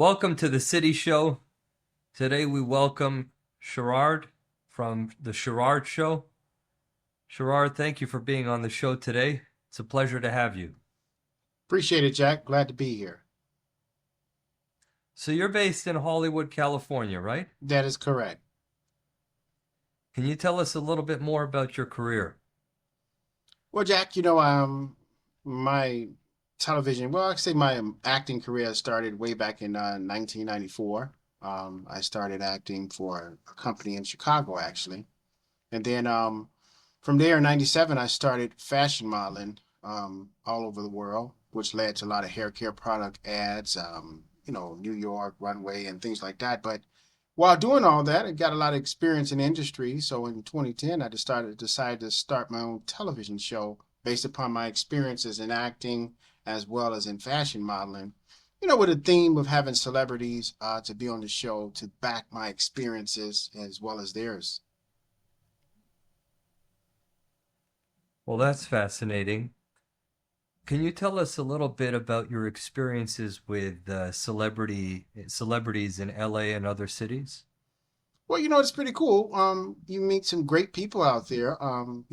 Welcome to the City Show. Today we welcome Sherard from the Sherard Show. Sherard, thank you for being on the show today. It's a pleasure to have you. Appreciate it, Jack. Glad to be here. So you're based in Hollywood, California, right? That is correct. Can you tell us a little bit more about your career? Well, Jack, my television, well, I say my acting career started way back in 1994. I started acting for a company in Chicago, actually. And then from there in 97, I started fashion modeling all over the world, which led to a lot of hair care product ads, New York runway and things like that. But while doing all that, I got a lot of experience in the industry. So in 2010, I decided to start my own television show based upon my experiences in acting as well as in fashion modeling. With a theme of having celebrities to be on the show to back my experiences as well as theirs. Well, that's fascinating. Can you tell us a little bit about your experiences with celebrities in LA and other cities? Well, it's pretty cool. You meet some great people out there. On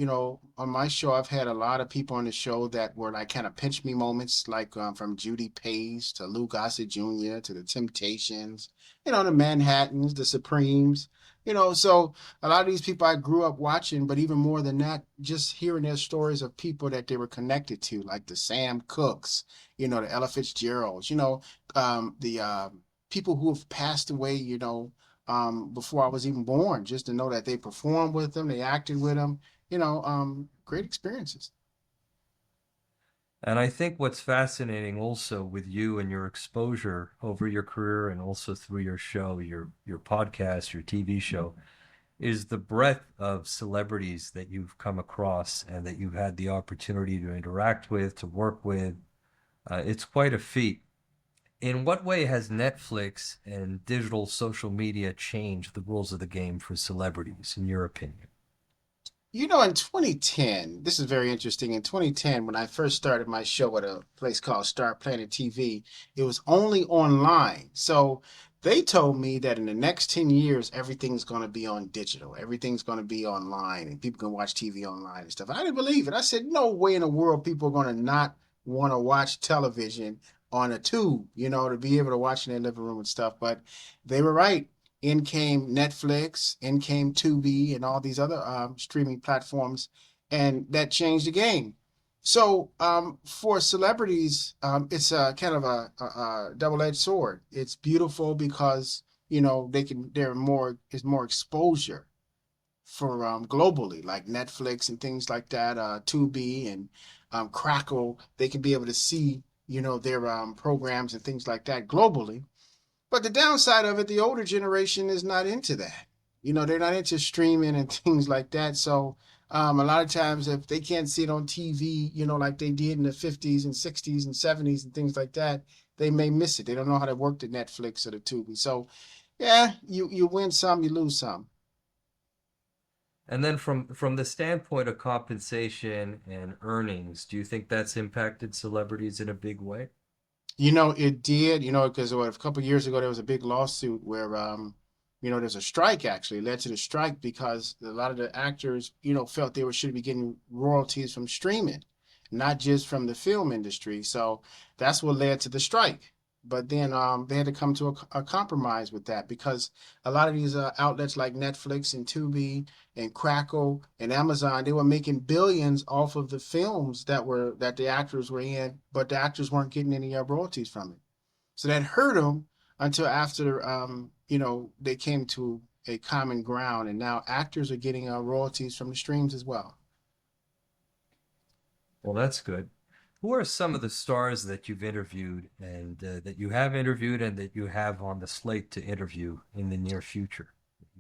my show, I've had a lot of people on the show that were like kind of pinch me moments, like from Judy Page to Lou Gossett Jr. to the Temptations, the Manhattans, the Supremes. So a lot of these people I grew up watching, but even more than that, just hearing their stories of people that they were connected to, like the Sam Cooks, the Ella Fitzgeralds, the people who have passed away, before I was even born, just to know that they performed with them, they acted with them, great experiences. And I think what's fascinating also with you and your exposure over your career and also through your show, your podcast, your TV show, is the breadth of celebrities that you've come across and that you've had the opportunity to interact with, to work with. It's quite a feat. In what way has Netflix and digital social media changed the rules of the game for celebrities, in your opinion? In 2010, this is very interesting. In 2010, when I first started my show at a place called Star Planet TV, it was only online. So they told me that in the next 10 years, everything's going to be on digital. Everything's going to be online and people can watch TV online and stuff. I didn't believe it. I said, no way in the world people are going to not want to watch television on a tube, to be able to watch in their living room and stuff. But they were right. In came Netflix, in came Tubi, and all these other streaming platforms, and that changed the game. So for celebrities, it's a kind of a double-edged sword. It's beautiful because there's more exposure for globally, like Netflix and things like that, Tubi and Crackle. They can be able to see their programs and things like that globally, but the downside of it, the older generation is not into that. They're not into streaming and things like that. So a lot of times, if they can't see it on TV, like they did in the 50s and 60s and 70s and things like that, they may miss it. They don't know how to work the Netflix or the Tubi. So, yeah, you win some, you lose some. And then from the standpoint of compensation and earnings, do you think that's impacted celebrities in a big way? It did, because a couple of years ago there was a big lawsuit where, there's a strike actually. It led to the strike because a lot of the actors, felt they should be getting royalties from streaming, not just from the film industry. So that's what led to the strike. But then they had to come to a compromise with that because a lot of these outlets like Netflix and Tubi and Crackle and Amazon, they were making billions off of the films that the actors were in, but the actors weren't getting any royalties from it. So that hurt them until after they came to a common ground, and now actors are getting royalties from the streams as well. Well, that's good. Who are some of the stars that you've interviewed and that you have interviewed and that you have on the slate to interview in the near future?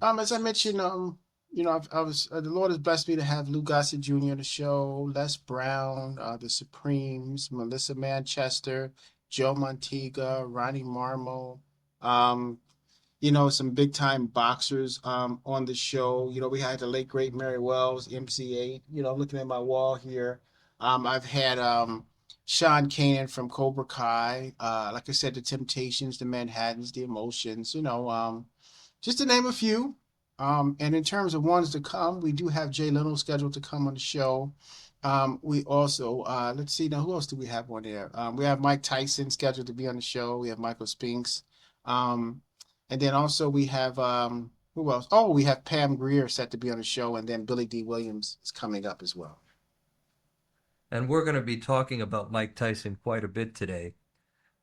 As I mentioned, the Lord has blessed me to have Lou Gossett Jr. on the show, Les Brown, the Supremes, Melissa Manchester, Joe Montega, Ronnie Marmo, um, some big time boxers on the show. We had the late great Mary Wells, MC8. Looking at my wall here, I've had Sean Kanan from Cobra Kai. Like I said, the Temptations, the Manhattans, the Emotions. Just to name a few. And in terms of ones to come, we do have Jay Leno scheduled to come on the show. We also let's see now, who else do we have on there? We have Mike Tyson scheduled to be on the show. We have Michael Spinks. Um, and then also we have who else? Oh, we have Pam Grier set to be on the show, and then Billy D. Williams is coming up as well. And we're going to be talking about Mike Tyson quite a bit today.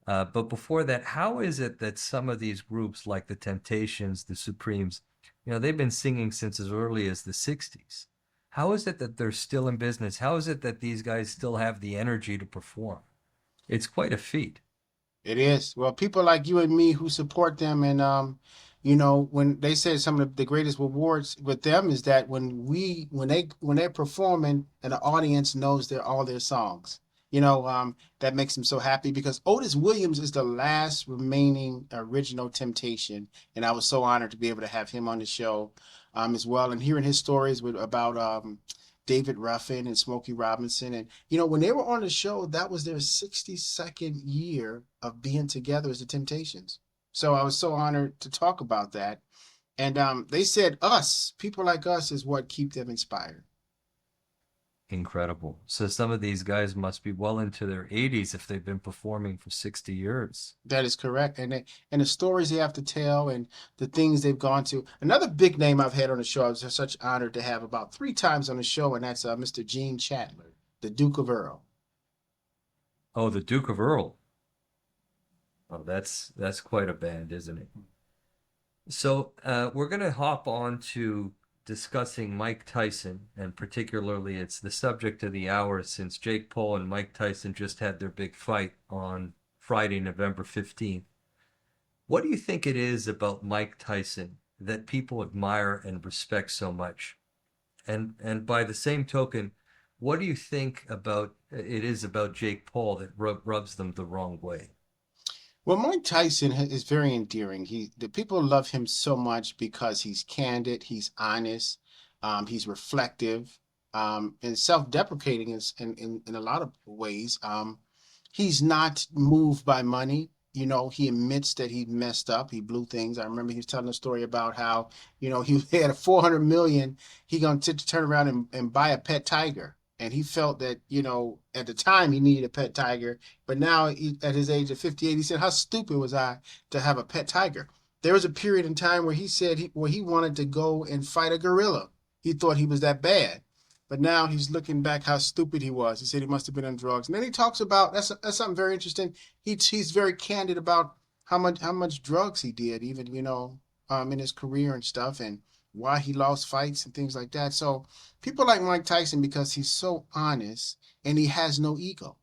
But before that, how is it that some of these groups like the Temptations, the Supremes, they've been singing since as early as the 60s. How is it that they're still in business? How is it that these guys still have the energy to perform? It's quite a feat. It is. Well, people like you and me who support them, and when they said some of the greatest rewards with them is that when they're performing and the audience knows all their songs, that makes them so happy because Otis Williams is the last remaining original Temptation, and I was so honored to be able to have him on the show, as well, and hearing his stories about David Ruffin and Smokey Robinson. And, when they were on the show, that was their 62nd year of being together as the Temptations. So I was so honored to talk about that. And they said people like us is what keep them inspired. Incredible. So some of these guys must be well into their 80s if they've been performing for 60 years. That is correct. And the stories they have to tell and the things they've gone to. Another big name I've had on the show, I was such honored to have about 3 times on the show, and that's Mr. Gene Chandler, the Duke of Earl. Oh, the Duke of Earl. Oh, that's quite a band, isn't it? So we're going to hop on to discussing Mike Tyson, and particularly it's the subject of the hour since Jake Paul and Mike Tyson just had their big fight on Friday, November 15th. What do you think it is about Mike Tyson that people admire and respect so much? And by the same token, what do you think about it is about Jake Paul that rubs them the wrong way? Well, Mike Tyson is very endearing. The people love him so much because he's candid, he's honest, he's reflective, and self-deprecating in a lot of ways. He's not moved by money. He admits that he messed up. He blew things. I remember he was telling a story about how, he had a 400 million. He gonna turn around and buy a pet tiger. And he felt that, at the time he needed a pet tiger, but now at his age of 58, he said, "How stupid was I to have a pet tiger?" There was a period in time where he said he wanted to go and fight a gorilla. He thought he was that bad. But now he's looking back how stupid he was. He said he must have been on drugs. And then he talks about that's something very interesting. He's very candid about how much drugs he did, even in his career and stuff, and why he lost fights and things like that. So people like Mike Tyson because he's so honest and he has no ego.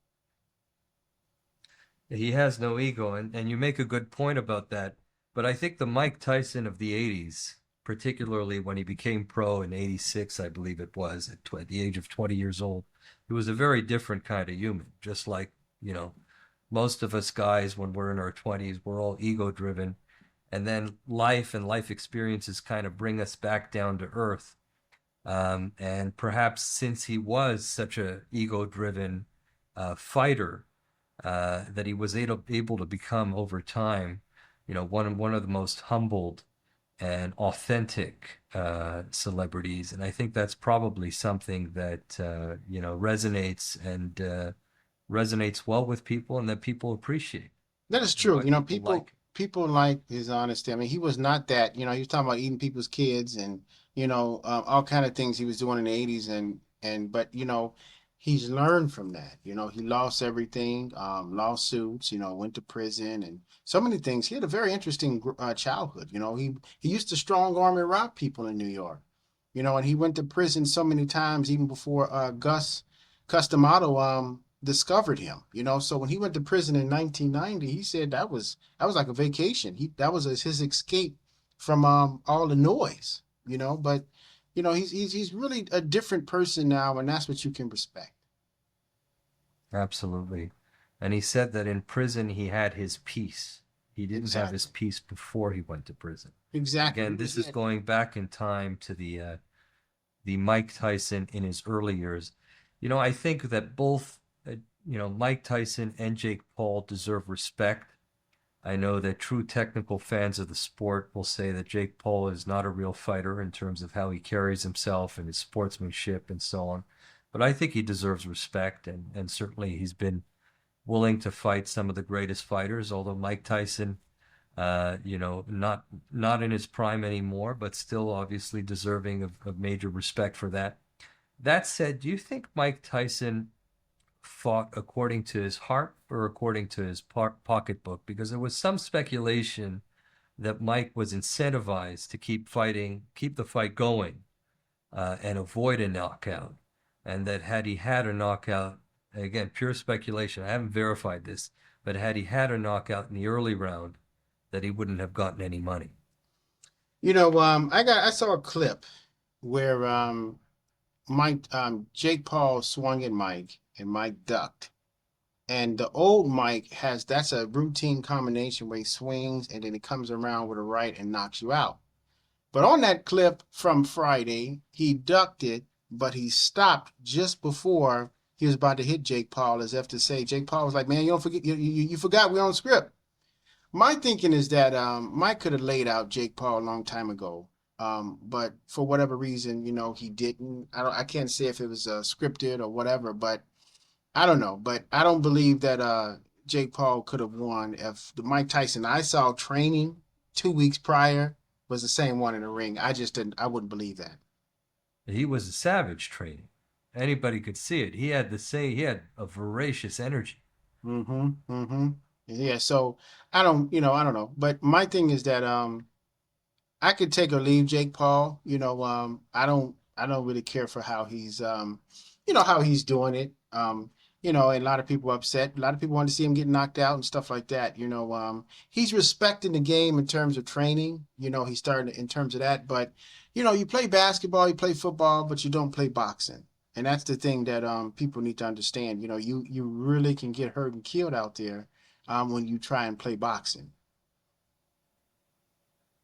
He has no ego, and you make a good point about that. But I think the Mike Tyson of the 80s, particularly when he became pro in 86, I believe it was, at the age of 20 years old, he was a very different kind of human. Just like, most of us guys, when we're in our 20s, we're all ego driven. And then life and life experiences kind of bring us back down to earth. And perhaps since he was such a ego-driven fighter, that he was able to become over time, one of the most humbled and authentic celebrities. And I think that's probably something that resonates and resonates well with people, and that people appreciate, That is and true. why people People like. people like his honesty. I mean, he was not that. He was talking about eating people's kids and all kind of things he was doing in the 80s, but he's learned from that. He lost everything, lawsuits. Went to prison and so many things. He had a very interesting childhood. He used to strong arm and rob people in New York. And he went to prison so many times even before Gus Customato discovered him. So when he went to prison in 1990, he said that was like a vacation. That was his escape from all the noise. But he's really a different person now, and that's what you can respect. Absolutely. And he said that in prison he had his peace. He didn't have his Exactly. peace before he went to prison. Exactly. Again, this is going back in time to the Mike Tyson in his early years. I think that both Mike Tyson and Jake Paul deserve respect. I know that true technical fans of the sport will say that Jake Paul is not a real fighter in terms of how he carries himself and his sportsmanship and so on. But I think he deserves respect, and certainly he's been willing to fight some of the greatest fighters, although Mike Tyson, not in his prime anymore, but still obviously deserving of major respect for that. That said, do you think Mike Tyson fought according to his heart or according to his pocketbook? Because there was some speculation that Mike was incentivized to keep fighting, keep the fight going, and avoid a knockout. And that had he had a knockout, again, pure speculation, I haven't verified this, but had he had a knockout in the early round, that he wouldn't have gotten any money. I saw a clip where Jake Paul swung at Mike and Mike ducked. And the old Mike that's a routine combination where he swings and then he comes around with a right and knocks you out. But on that clip from Friday, he ducked it, but he stopped just before he was about to hit Jake Paul, as if to say, Jake Paul was like, "Man, you don't forget, you forgot we're on script." My thinking is that Mike could have laid out Jake Paul a long time ago, but for whatever reason, he didn't. I can't say if it was scripted or whatever, but I don't know. But I don't believe that Jake Paul could have won if the Mike Tyson I saw training 2 weeks prior was the same one in the ring. I just didn't. I wouldn't believe that. He was a savage training. Anybody could see it. He had a voracious energy. Mm-hmm. Mm-hmm. Yeah. So I don't know. But my thing is that I could take or leave Jake Paul. I don't really care for how how he's doing it. And a lot of people are upset. A lot of people want to see him get knocked out and stuff like that. He's respecting the game in terms of training. He's starting in terms of that. But you play basketball, you play football, but you don't play boxing. And that's the thing that people need to understand. You really can get hurt and killed out there when you try and play boxing.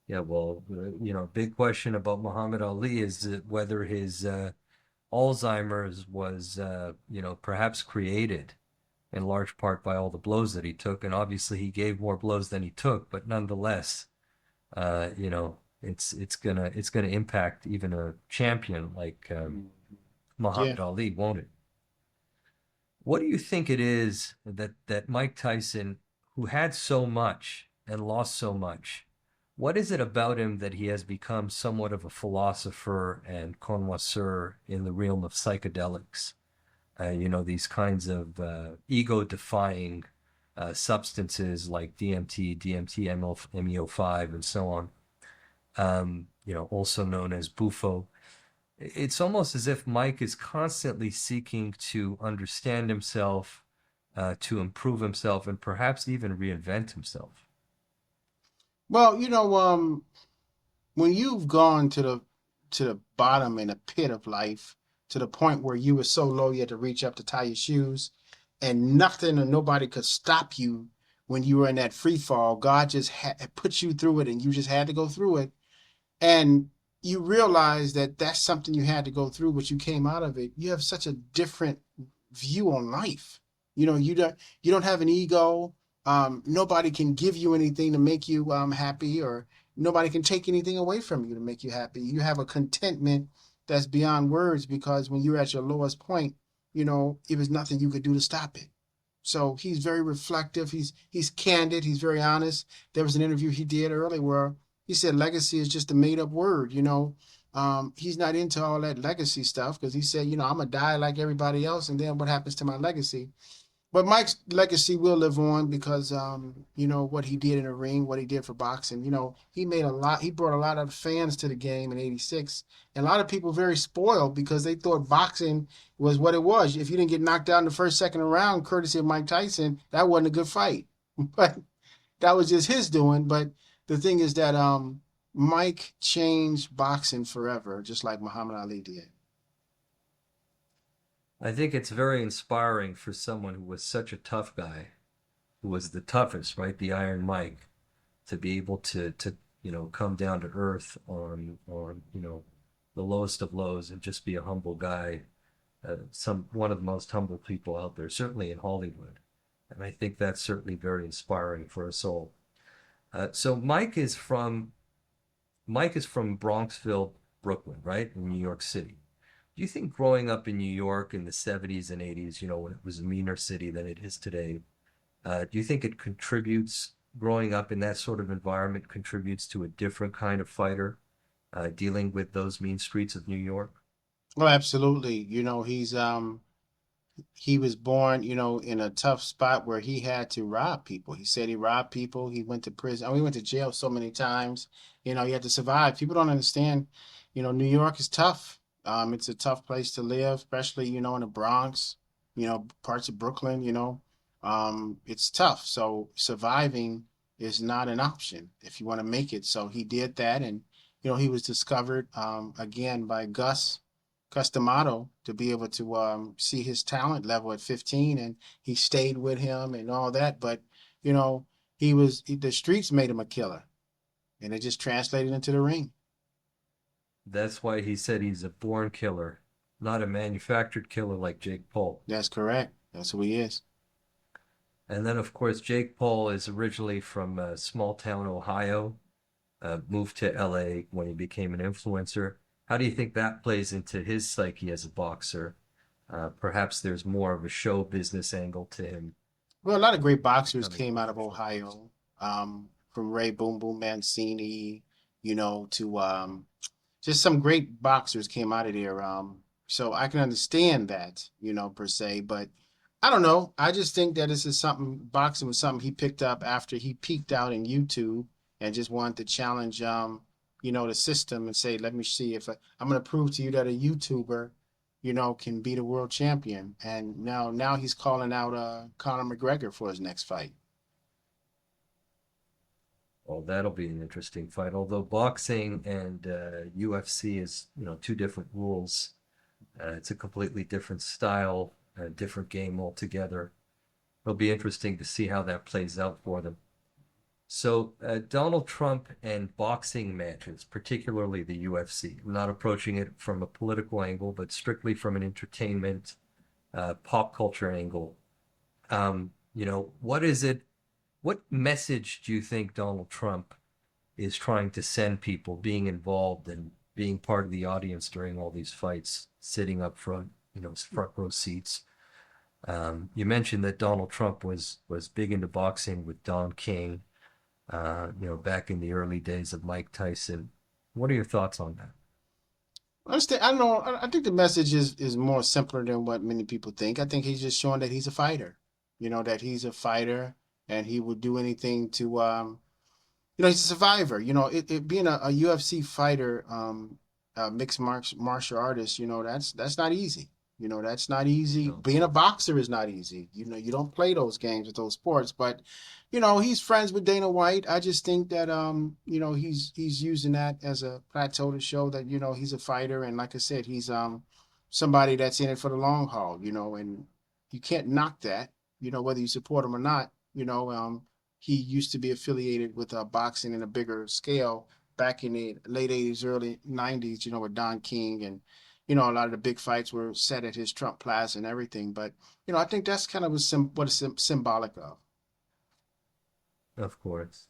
Yeah, well, big question about Muhammad Ali is whether his Alzheimer's was, perhaps created in large part by all the blows that he took. And obviously he gave more blows than he took, but nonetheless, it's gonna impact even a champion like Yeah. Muhammad Ali, won't it? What do you think it is that Mike Tyson, who had so much and lost so much, what is it about him that he has become somewhat of a philosopher and connoisseur in the realm of psychedelics? These kinds of ego-defying substances like DMT, DMT, MEO5, and so on. Also known as Bufo. It's almost as if Mike is constantly seeking to understand himself, to improve himself, and perhaps even reinvent himself. Well, when you've gone to the bottom in a pit of life, to the point where you were so low you had to reach up to tie your shoes, and nothing or nobody could stop you when you were in that free fall. God just put you through it, and you just had to go through it. And you realize that that's something you had to go through, but you came out of it. You have such a different view on life. You don't have an ego. Nobody can give you anything to make you happy, or nobody can take anything away from you to make you happy. You have a contentment that's beyond words, because when you're at your lowest point, it was nothing you could do to stop it. So he's very reflective. He's candid. He's very honest. There was an interview he did earlier where he said legacy is just a made up word. He's not into all that legacy stuff, because he said, I'm gonna die like everybody else, and then what happens to my legacy? But Mike's legacy will live on because, what he did in the ring, what he did for boxing. He brought a lot of fans to the game in '86. And a lot of people very spoiled because they thought boxing was what it was. If you didn't get knocked out in the first, second round, courtesy of Mike Tyson, that wasn't a good fight. But that was just his doing. But the thing is that Mike changed boxing forever, just like Muhammad Ali did. I think it's very inspiring for someone who was such a tough guy, who was the toughest, right? The Iron Mike, to be able to come down to earth on the lowest of lows and just be a humble guy. some one of the most humble people out there, certainly in Hollywood. And I think that's certainly very inspiring for us all. So Mike is from Bronxville, Brooklyn, right, in New York City. Do you think growing up in New York in the 70s and 80s, when it was a meaner city than it is today, do you think it contributes, growing up in that sort of environment, contributes to a different kind of fighter dealing with those mean streets of New York? Well, absolutely. He was born, in a tough spot where he had to rob people. He said he robbed people. He went to prison. He went to jail so many times. He had to survive. People don't understand. New York is tough. It's a tough place to live, especially, in the Bronx, parts of Brooklyn, it's tough. So surviving is not an option if you want to make it. So he did that. And, he was discovered again by Gus D'Amato to be able to see his talent level at 15, and he stayed with him and all that. But you know, the streets made him a killer, and it just translated into the ring. That's why he said he's a born killer, not a manufactured killer like Jake Paul. That's correct. That's who he is. And then, of course, Jake Paul is originally from small town Ohio, moved to LA when he became an influencer. How do you think that plays into his psyche as a boxer? Perhaps there's more of a show business angle to him Well, a lot of great boxers becoming a came out of professional boxer. Ohio, from Ray Boom Boom Mancini, to just some great boxers came out of there. So I can understand that, per se, but I don't know. I just think that this is something, boxing was something he picked up after he peaked out in YouTube and just wanted to challenge, the system and say, let me see if I'm going to prove to you that a YouTuber, can beat a world champion. And now he's calling out Conor McGregor for his next fight. Well, that'll be an interesting fight. Although boxing and UFC is, two different rules. It's a completely different style, a different game altogether. It'll be interesting to see how that plays out for them. So, Donald Trump and boxing matches, particularly the UFC. I'm not approaching it from a political angle, but strictly from an entertainment, pop culture angle. What is it? What message do you think Donald Trump is trying to send people being involved and being part of the audience during all these fights, sitting up front, front row seats? You mentioned that Donald Trump was big into boxing with Don King, back in the early days of Mike Tyson. What are your thoughts on that? I don't know. I think the message is more simpler than what many people think. I think he's just showing that he's a fighter. That he's a fighter and he would do anything to he's a survivor. Being a UFC fighter, mixed martial artist, that's not easy. That's not easy. No, Being a boxer is not easy. You don't play those games with those sports, but he's friends with Dana White. I just think that he's using that as a plateau to show that he's a fighter, and like I said, he's somebody that's in it for the long haul. And you can't knock that. Whether you support him or not. He used to be affiliated with boxing in a bigger scale back in the late 80s, early 90s, with Don King. And, a lot of the big fights were set at his Trump Plaza and everything. But, I think that's kind of what it's symbolic of. of course.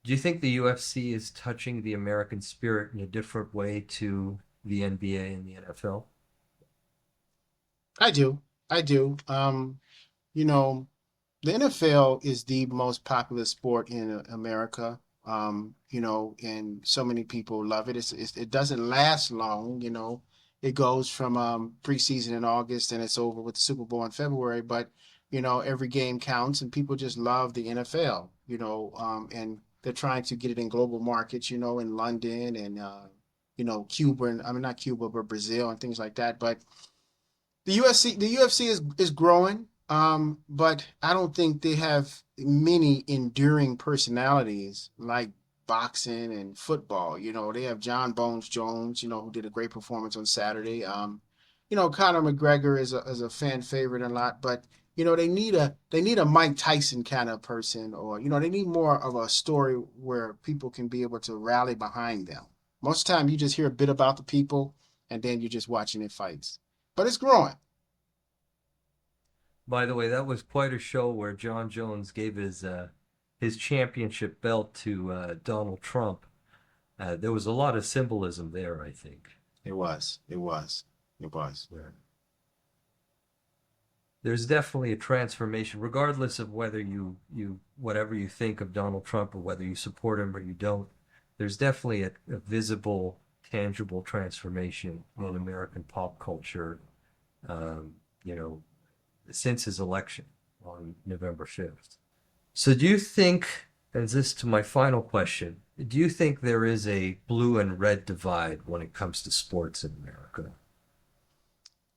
Do you think the UFC is touching the American spirit in a different way to the NBA and the NFL? I do. I do. You know, the NFL is the most popular sport in America. And so many people love it. It doesn't last long. It goes from preseason in August and it's over with the Super Bowl in February. But every game counts, and people just love the NFL. And they're trying to get it in global markets. In London and Cuba, and I mean not Cuba, but Brazil and things like that. But the UFC is growing, but I don't think they have many enduring personalities like boxing and football. They have John Bones Jones, who did a great performance on Saturday. Conor McGregor is a fan favorite a lot, but they need a Mike Tyson kind of person, or they need more of a story where people can be able to rally behind them. Most of the time, you just hear a bit about the people, and then you're just watching their fights. but it's growing. By the way, that was quite a show where John Jones gave his championship belt to Donald Trump. There was a lot of symbolism there, I think. It was. It was. It was. Yeah. There's definitely a transformation, regardless of whether you whatever you think of Donald Trump or whether you support him or you don't. There's definitely a visible, tangible transformation in American pop culture, um, you know, since his election on November 5th. So do you think, as this to my final question, do you think there is a blue and red divide when it comes to sports in America?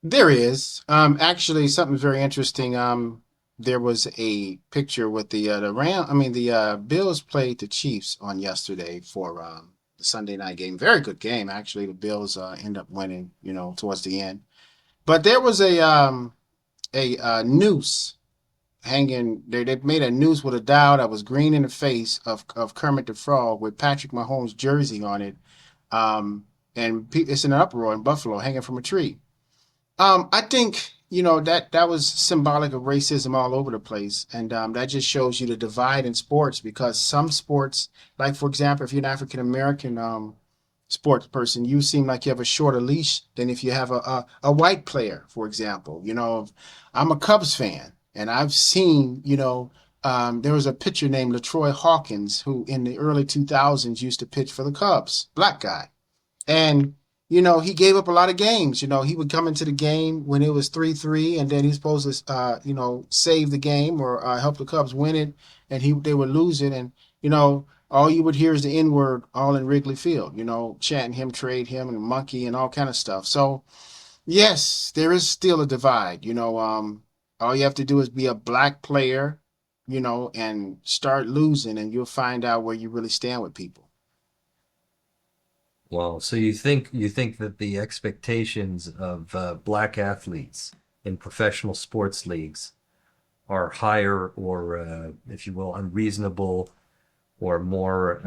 There is. Actually, something very interesting. There was a picture with the Bills played the Chiefs on yesterday for the Sunday night game. Very good game, actually. The Bills end up winning, towards the end. But there was a noose hanging. They made a noose with a dial that was green in the face of Kermit the Frog with Patrick Mahomes' jersey on it. And it's in an uproar in Buffalo, hanging from a tree. I think that was symbolic of racism all over the place, and that just shows you the divide in sports because some sports, like for example, if you're an African American sports person, you seem like you have a shorter leash than if you have a white player, for example. I'm a Cubs fan, and I've seen there was a pitcher named LaTroy Hawkins who in the early 2000s used to pitch for the Cubs, black guy. And, he gave up a lot of games. He would come into the game when it was 3-3, and then he's supposed to, save the game or help the Cubs win it, and they would lose it. And, all you would hear is the N word all in Wrigley Field, chanting him, trade him, and monkey and all kind of stuff. So, yes, there is still a divide. All you have to do is be a black player, and start losing, and you'll find out where you really stand with people. Well, so you think that the expectations of black athletes in professional sports leagues are higher or, if you will, unreasonable or more,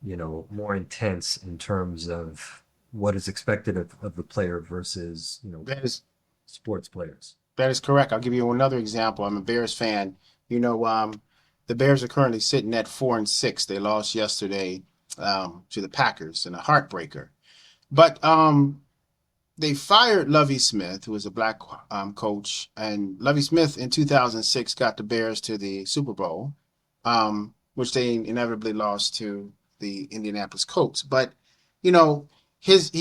more intense in terms of what is expected of the player versus, That is sports players. That is correct. I'll give you another example. I'm a Bears fan. The Bears are currently sitting at 4-6. They lost yesterday to the Packers in a heartbreaker. But they fired Lovie Smith, who was a black coach, and Lovie Smith in 2006 got the Bears to the Super Bowl, which they inevitably lost to the Indianapolis Colts. But he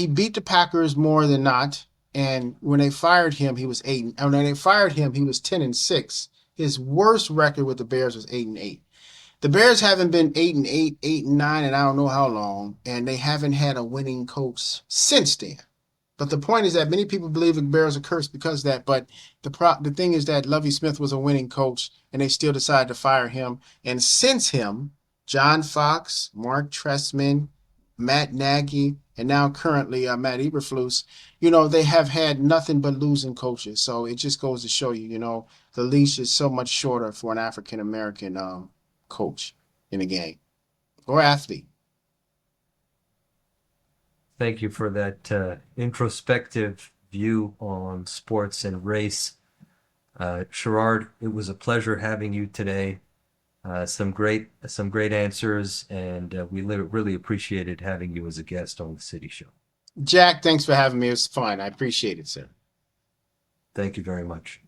beat the Packers more than not. And when they fired him, he was 8. And when they fired him, he was 10-6. His worst record with the Bears was 8-8. The Bears haven't been 8-8, 8-9, and I don't know how long, and they haven't had a winning coach since then. But the point is that many people believe the Bears are cursed because of that. But the thing is that Lovie Smith was a winning coach, and they still decided to fire him. And since him, John Fox, Mark Trestman, Matt Nagy, and now currently Matt Eberflus, they have had nothing but losing coaches. So it just goes to show you, the leash is so much shorter for an African American coach in a game or athlete. Thank you for that introspective view on sports and race. Sherard, it was a pleasure having you today. Some great answers, and we really appreciated having you as a guest on the City Show. Jack, thanks for having me. It was fun. I appreciate it, sir. Thank you very much.